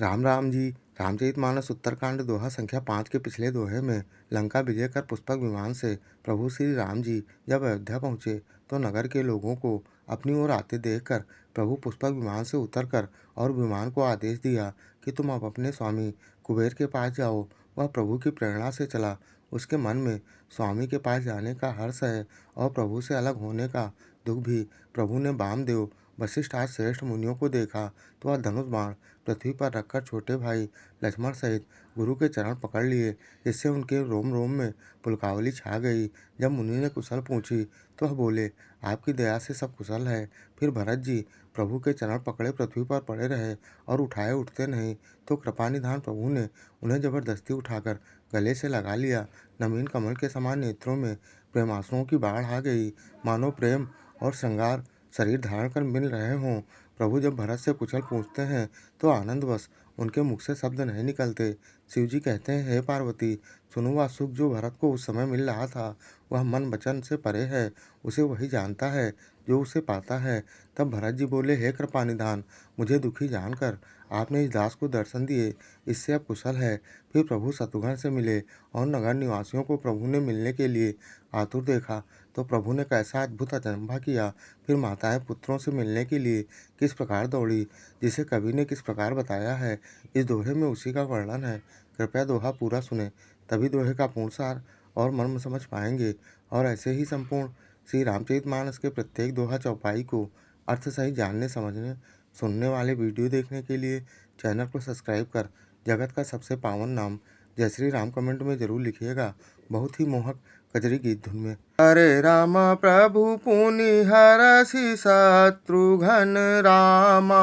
राम राम जी। रामचरितमानस उत्तरकांड दोहा संख्या 5 के पिछले दोहे में लंका विजय कर पुष्पक विमान से प्रभु श्री राम जी जब अयोध्या पहुँचे तो नगर के लोगों को अपनी ओर आते देखकर प्रभु पुष्पक विमान से उतरकर और विमान को आदेश दिया कि तुम अब अपने स्वामी कुबेर के पास जाओ। वह प्रभु की प्रेरणा से चला। उसके मन में स्वामी के पास जाने का हर्ष है और प्रभु से अलग होने का दुख भी। प्रभु ने वामदेव वशिष्ठ आदि श्रेष्ठ मुनियों को देखा तो वह धनुष बाण पृथ्वी पर रखकर छोटे भाई लक्ष्मण सहित गुरु के चरण पकड़ लिए, जिससे उनके रोम रोम में पुलकावली छा गई। जब मुनि ने कुशल पूछी तो वह बोले, आपकी दया से सब कुशल है। फिर भरत जी प्रभु के चरण पकड़े पृथ्वी पर पड़े रहे और उठाए उठते नहीं, तो कृपानिधान प्रभु ने उन्हें जबरदस्ती उठाकर गले से लगा लिया। नवीन कमल के समान नेत्रों में प्रेमाश्रुओं की बाढ़ आ गई, मानो प्रेम और श्रृंगार शरीर धारण कर मिल रहे हों। प्रभु जब भरत से कुशल पूछते हैं तो आनंदवश उनके मुख से शब्द नहीं निकलते। शिवजी कहते हैं, हे पार्वती, सुनो, वह सुख जो भरत को उस समय मिल रहा था वह मन वचन से परे है। उसे वही जानता है जो उसे पाता है। तब भरत जी बोले, हे कृपानिधान, मुझे दुखी जानकर आपने इस दास को दर्शन दिए, इससे अब कुशल है। फिर प्रभु शत्रुघ्न से मिले और नगर निवासियों को प्रभु ने मिलने के लिए आतुर देखा तो प्रभु ने कैसा अद्भुत अचंभा किया। फिर माताएं पुत्रों से मिलने के लिए किस प्रकार दौड़ी, जिसे कवि ने किस प्रकार बताया है, इस दोहे में उसी का वर्णन है। कृपया दोहा पूरा सुने, तभी दोहे का पूर्ण सार और मर्म समझ पाएंगे। और ऐसे ही संपूर्ण श्री रामचरितमानस के प्रत्येक दोहा चौपाई को अर्थ सहित जानने समझने सुनने वाले वीडियो देखने के लिए चैनल को सब्सक्राइब कर जगत का सबसे पावन नाम जय श्री राम कमेंट में जरूर लिखिएगा, बहुत ही मोहक कजरी गीत धुन में। हरे राम प्रभु पुनि हरषि शत्रुघ्न रामा,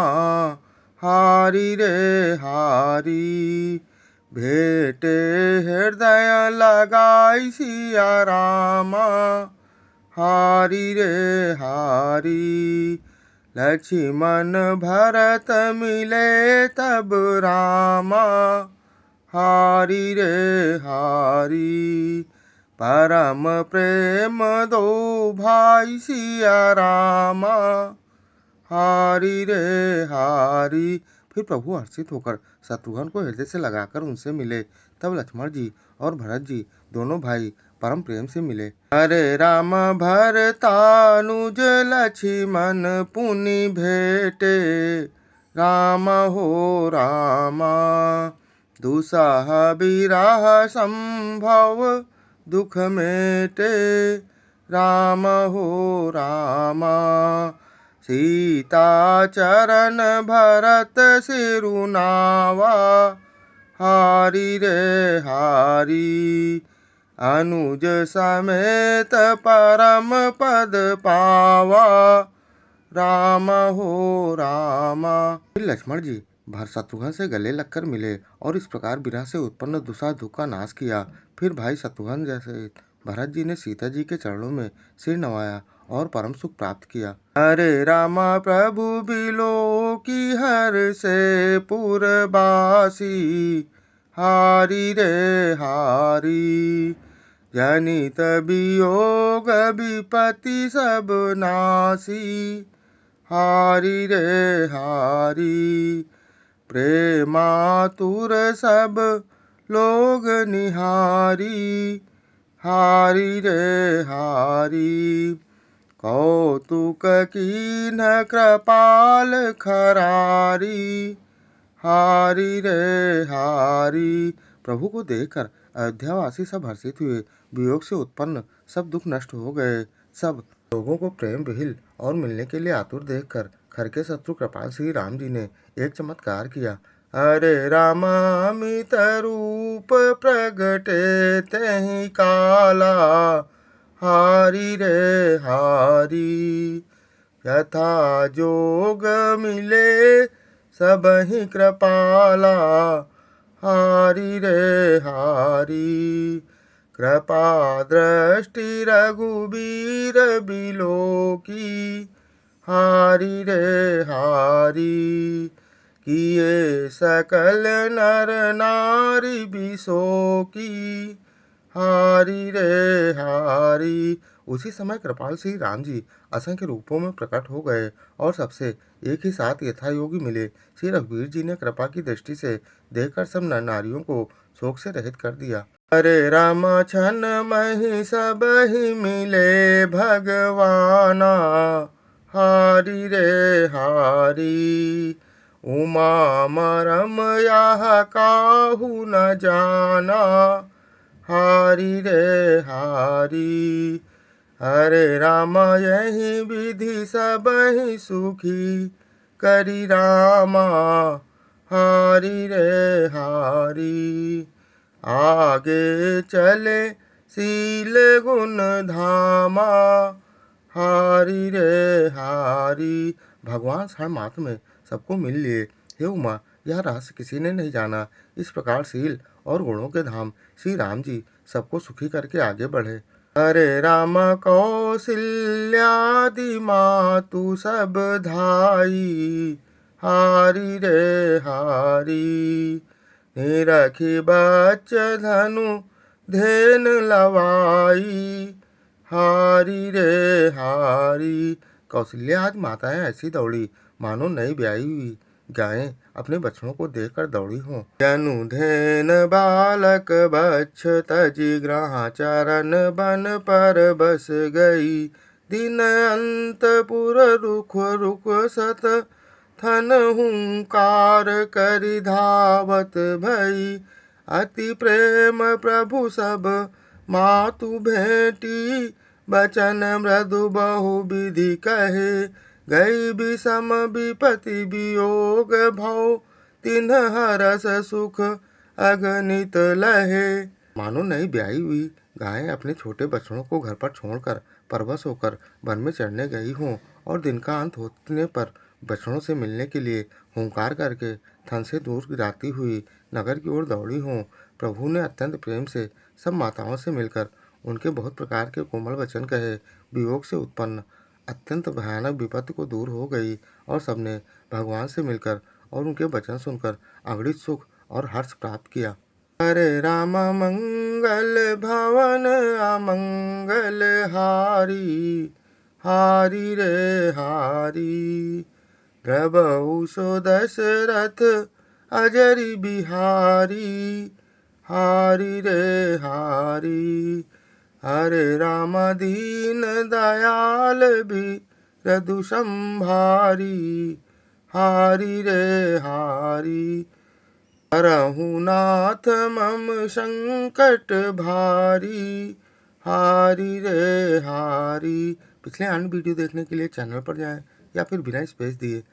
हारी रे हारी। भेटे हृदय लगाई सिया रामा, हारी रे हारी। लक्ष्मण भरत मिले तब रामा, हारी रे हारी। परम प्रेम दो भाई सिया रामा, हारी रे हारी। फिर प्रभु हर्षित होकर शत्रुघ्न को हृदय से लगाकर उनसे मिले। तब लक्ष्मण जी और भरत जी दोनों भाई परम प्रेम से मिले। हरे राम भरतानुज लक्ष्मण पुनि भेटे, राम हो रामा। दुसाह विरह संभव दुख मेटे, राम हो रामा। सीता चरण भरत सिरुनावा, हारी रे हारी। अनुज समेत परम पद पावा, राम हो रामा। फिर लक्ष्मण जी भरत शत्रुघ्न से गले लगकर मिले और इस प्रकार विरह से उत्पन्न दुसा दुख का नाश किया। फिर भाई शत्रुघ्न जैसे भरत जी ने सीता जी के चरणों में सिर नवाया और परम सुख प्राप्त किया। हरे रामा प्रभु बिलो की हर से पुरबासी, हारी रे हारी। जनित वियोग विपत्ति सब नासी, हारी रे हारी। प्रेमातुर सब लोग निहारी, हारी रे हारी। कौतुक कीन कृपाल खरारी, हारी रे हारी। प्रभु को देखकर अयोध्यावासी सब हर्षित हुए। वियोग से उत्पन्न सब दुख नष्ट हो गए। सब लोगों को प्रेम विहिल और मिलने के लिए आतुर देखकर खर के शत्रु कृपाल श्री राम जी ने एक चमत्कार किया। हरे राम अमित रूप प्रगटे तेहि काला, हारी रे हारी। यथा जोग मिले सबहि कृपाला, हारी रे हारी। कृपा दृष्टि रघुबीर बिलो की, हारी रे हारी। किए सकल नर नारी बिसो की, हारी रे हारी। उसी समय कृपाल श्री राम जी असंख्य रूपों में प्रकट हो गए और सबसे एक ही साथ यथायोगी मिले। श्री रघुवीर जी ने कृपा की दृष्टि से देखकर सब नर नारियों को शोक से रहित कर दिया। हरे राम छन मही सब ही मिले भगवाना, हारी रे हारी। उमा मरम यह काहू न जाना, हारी रे हारी। हरे राम यही विधि सब ही सुखी करी रामा, हारी रे हारी। आगे चले सील गुण धामा, हारी रे हारी। भगवान क्षण मात्र में सबको मिल लिए। हे उमा, यह रहस्य किसी ने नहीं जाना। इस प्रकार शील और गुणों के धाम श्री राम जी सबको सुखी करके आगे बढ़े। हरे राम कौशल्यादि मातु सब धाई, हारी रे हारी। निरखी बच धनु धेन लवाई, हारी रे हारी। कौशल्या आदि माताएं ऐसी दौड़ी मानो नई ब्याही हुई गायें अपने बछड़ों को देखकर दौड़ी हों। जनु धेन बालक बच्छ तजी ग्रहाचरण बन पर बस गई, दिन अंतपुर रुख रुख सत थन हुंकार करि धावत भई। अति प्रेम प्रभु सब मातु भेटी, बचन मृदु बहु विधि कहे। गई विषम विपति वियोग भव, तिन्ह हरस सुख अगणित लहे। मानो नई ब्याही हुई गायें अपने छोटे बछड़ों को घर पर छोड़कर परवश होकर वन में चढ़ने गई हों और दिन का अंत होने पर बछड़ों से मिलने के लिए हुंकार करके थन से दूर गिराती हुई नगर की ओर दौड़ी हों। प्रभु ने अत्यंत प्रेम से सब माताओं से मिलकर उनके बहुत प्रकार के कोमल वचन कहे। वियोग से उत्पन्न अत्यंत भयानक विपत्ति को दूर हो गई और सबने भगवान से मिलकर और उनके वचन सुनकर अगणित सुख और हर्ष प्राप्त किया। हरे राम मंगल भवन अमंगल हारी, हारी रे हारी। प्रभु सो दशरथ अजरी बिहारी, हारी रे हारी। हरे राम दीन दयाल बिरधु संभारी, हारी रे हारी। हरहु नाथ मम संकट भारी, हारी रे हारी। पिछले अन्य वीडियो देखने के लिए चैनल पर जाएं या फिर बिना स्पेस दिए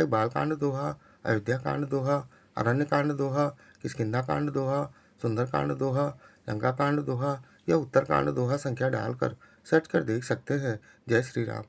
#बालकांड दोहा, अयोध्या कांड दोहा, अरण्य कांड दोहा, किष्किंधा कांड दोहा, सुंदर कांड दोहा, लंका कांड दोहा या उत्तर कांड दोहा संख्या डालकर सर्च कर देख सकते हैं। जय श्री राम।